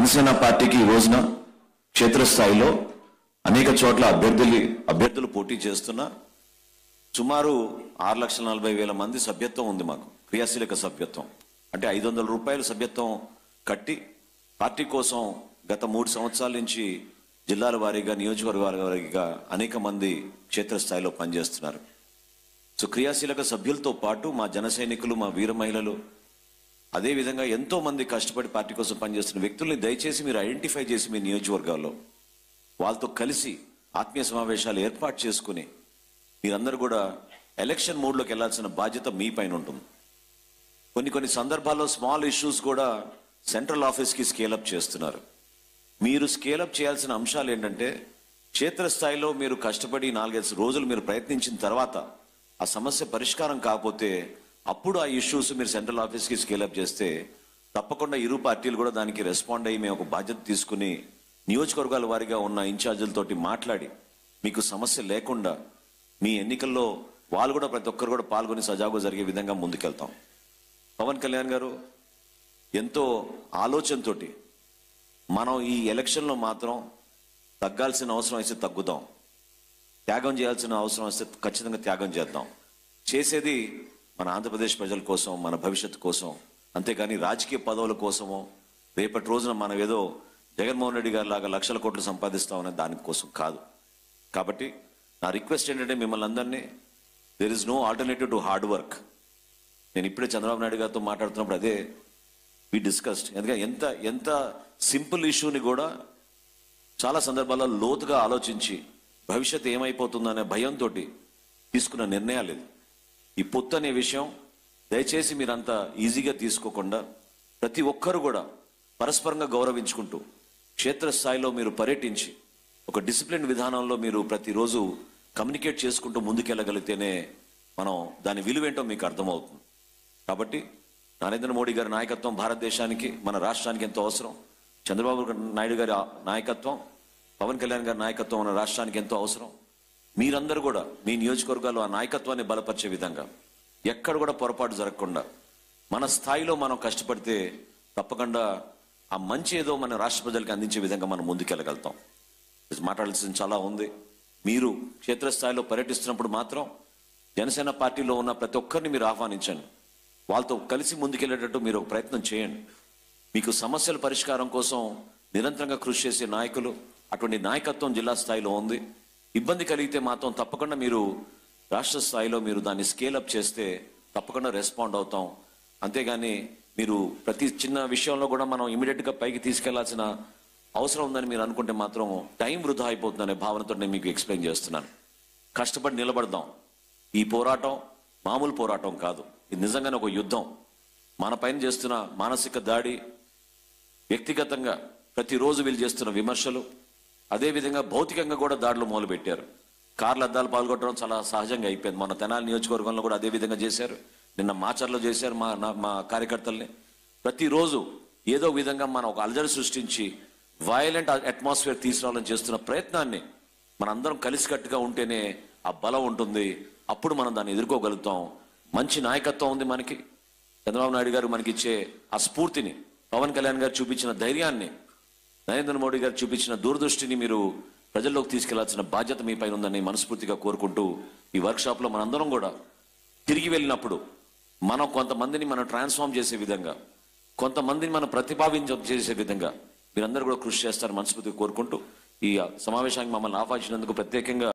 జనసేన పార్టీకి ఈ రోజున క్షేత్రస్థాయిలో అనేక చోట్ల అభ్యర్థులు పోటీ చేస్తున్నా సుమారు 6,40,000 మంది సభ్యత్వం ఉంది. మాకు క్రియాశీలక సభ్యత్వం అంటే 500 రూపాయలు సభ్యత్వం కట్టి పార్టీ కోసం గత 3 సంవత్సరాల నుంచి జిల్లాల వారీగా నియోజకవర్గాల వారీగా అనేక మంది క్షేత్రస్థాయిలో పనిచేస్తున్నారు. సో క్రియాశీలక సభ్యులతో పాటు మా జన సైనికులు, మా వీర మహిళలు, అదేవిధంగా ఎంతో మంది కష్టపడి పార్టీ కోసం పనిచేస్తున్న వ్యక్తుల్ని దయచేసి మీరు ఐడెంటిఫై చేసి మీ నియోజకవర్గాల్లో వాళ్ళతో కలిసి ఆత్మీయ సమావేశాలు ఏర్పాటు చేసుకుని మీరందరూ కూడా ఎలక్షన్ మోడ్లోకి వెళ్లాల్సిన బాధ్యత మీ పైన ఉంటుంది. కొన్ని సందర్భాల్లో స్మాల్ ఇష్యూస్ కూడా సెంట్రల్ ఆఫీస్కి స్కేలప్ చేస్తున్నారు. మీరు స్కేలప్ చేయాల్సిన అంశాలు ఏంటంటే, క్షేత్రస్థాయిలో మీరు కష్టపడి 4-5 రోజులు మీరు ప్రయత్నించిన తర్వాత ఆ సమస్య పరిష్కారం కాకపోతే అప్పుడు ఆ ఇష్యూస్ మీరు సెంట్రల్ ఆఫీస్కి స్కేలప్ చేస్తే తప్పకుండా ఇరు పార్టీలు కూడా దానికి రెస్పాండ్ అయ్యి మేము ఒక బాధ్యత తీసుకుని నియోజకవర్గాల వారీగా ఉన్న ఇన్ఛార్జీలతోటి మాట్లాడి మీకు సమస్య లేకుండా మీ ఎన్నికల్లో వాళ్ళు కూడా ప్రతి ఒక్కరు కూడా పాల్గొని సజావుగా జరిగే విధంగా ముందుకెళ్తాం. పవన్ కళ్యాణ్ గారు ఎంతో ఆలోచనతోటి మనం ఈ ఎలక్షన్లో మాత్రం తగ్గాల్సిన అవసరం అయితే తగ్గుదాం, త్యాగం చేయాల్సిన అవసరం వస్తే ఖచ్చితంగా త్యాగం చేద్దాం. చేసేది మన ఆంధ్రప్రదేశ్ ప్రజల కోసం, మన భవిష్యత్తు కోసం, అంతేకాని రాజకీయ పదవుల కోసమో రేపటి రోజున మనం ఏదో జగన్మోహన్ రెడ్డి గారి లాగా లక్షల కోట్లు సంపాదిస్తామనే దానికోసం కాదు. కాబట్టి నా రిక్వెస్ట్ ఏంటంటే మిమ్మల్ని అందరినీ, there is no alternative to hard work. నేను ఇప్పుడే చంద్రబాబు నాయుడు గారితో మాట్లాడుతున్నప్పుడు అదే వి డిస్కస్డ్. ఎందుకంటే ఎంత సింపుల్ ఇష్యూని కూడా చాలా సందర్భాల్లో లోతుగా ఆలోచించి భవిష్యత్తు ఏమైపోతుందనే భయంతో తీసుకున్న నిర్ణయాలు ఇది. ఈ పొత్తు అనే విషయం దయచేసి మీరంతా ఈజీగా తీసుకోకుండా ప్రతి ఒక్కరు కూడా పరస్పరంగా గౌరవించుకుంటూ క్షేత్రస్థాయిలో మీరు పర్యటించి ఒక డిసిప్లిన్ విధానంలో మీరు ప్రతిరోజు కమ్యూనికేట్ చేసుకుంటూ ముందుకెళ్ళగలిగితేనే మనం దాని విలువేంటో మీకు అర్థమవుతుంది. కాబట్టి నరేంద్ర మోడీ గారి నాయకత్వం భారతదేశానికి, మన రాష్ట్రానికి ఎంతో అవసరం. చంద్రబాబు నాయుడు గారి నాయకత్వం, పవన్ కళ్యాణ్ గారి నాయకత్వం మన రాష్ట్రానికి ఎంతో అవసరం. మీరందరూ కూడా మీ నియోజకవర్గాల్లో ఆ నాయకత్వాన్ని బలపరిచే విధంగా ఎక్కడ కూడా పొరపాటు జరగకుండా మన స్థాయిలో మనం కష్టపడితే తప్పకుండా ఆ మంచి ఏదో మన రాష్ట్ర ప్రజలకు అందించే విధంగా మనం ముందుకెళ్ళగలుగుతాం. మాట్లాడాల్సింది చాలా ఉంది. మీరు క్షేత్రస్థాయిలో పర్యటిస్తున్నప్పుడు మాత్రం జనసేన పార్టీలో ఉన్న ప్రతి ఒక్కరిని మీరు ఆహ్వానించండి. వాళ్ళతో కలిసి ముందుకెళ్ళేటట్టు మీరు ఒక ప్రయత్నం చేయండి. మీకు సమస్యల పరిష్కారం కోసం నిరంతరంగా కృషి చేసే నాయకులు, అటువంటి నాయకత్వం జిల్లా స్థాయిలో ఉంది. ఇబ్బంది కలిగితే మాత్రం తప్పకుండా మీరు రాష్ట్ర స్థాయిలో మీరు దాన్ని స్కేలప్ చేస్తే తప్పకుండా రెస్పాండ్ అవుతాం. అంతేగాని మీరు ప్రతి చిన్న విషయంలో కూడా మనం ఇమీడియట్గా పైకి తీసుకెళ్లాల్సిన అవసరం ఉందని మీరు అనుకుంటే మాత్రం టైం వృధా అయిపోతుందనే భావనతో నేను మీకు ఎక్స్ప్లెయిన్ చేస్తున్నాను. కష్టపడి నిలబడదాం. ఈ పోరాటం మామూలు పోరాటం కాదు, ఇది నిజంగానే ఒక యుద్ధం. మన పైన చేస్తున్న మానసిక దాడి, వ్యక్తిగతంగా ప్రతిరోజు వీళ్ళు చేస్తున్న విమర్శలు, అదేవిధంగా భౌతికంగా కూడా దాడులు మొదలుపెట్టారు. కార్ల అద్దాలు పాల్గొట్టడం చాలా సహజంగా అయిపోయింది. మన తెనాలి నియోజకవర్గంలో కూడా అదే విధంగా చేశారు. నిన్న మాచర్లో చేశారు మా కార్యకర్తల్ని. ప్రతిరోజు ఏదో విధంగా మనం ఒక అలజడి సృష్టించి వయలెంట్ అట్మాస్ఫియర్ తీసుకురావాలని చేస్తున్న ప్రయత్నాన్ని మనందరం కలిసికట్టుగా ఉంటేనే ఆ బలం ఉంటుంది. అప్పుడు మనం దాన్ని ఎదుర్కోగలుగుతాం. మంచి నాయకత్వం ఉంది మనకి. చంద్రబాబు నాయుడు గారు మనకిచ్చే ఆ స్ఫూర్తిని, పవన్ కళ్యాణ్ గారు చూపించిన ధైర్యాన్ని, నరేంద్ర మోడీ గారు చూపించిన దూరదృష్టిని మీరు ప్రజల్లోకి తీసుకెళ్లాల్సిన బాధ్యత మీ పైన ఉందని మనస్ఫూర్తిగా కోరుకుంటూ, ఈ వర్క్షాప్లో మనందరం కూడా తిరిగి వెళ్ళినప్పుడు మనం కొంతమందిని మనం ట్రాన్స్ఫార్మ్ చేసే విధంగా, కొంతమందిని మనం చేసే విధంగా మీరందరూ కూడా కృషి చేస్తారని మనస్ఫూర్తిగా కోరుకుంటూ, ఈ సమావేశానికి మమ్మల్ని ఆహ్వానించినందుకు ప్రత్యేకంగా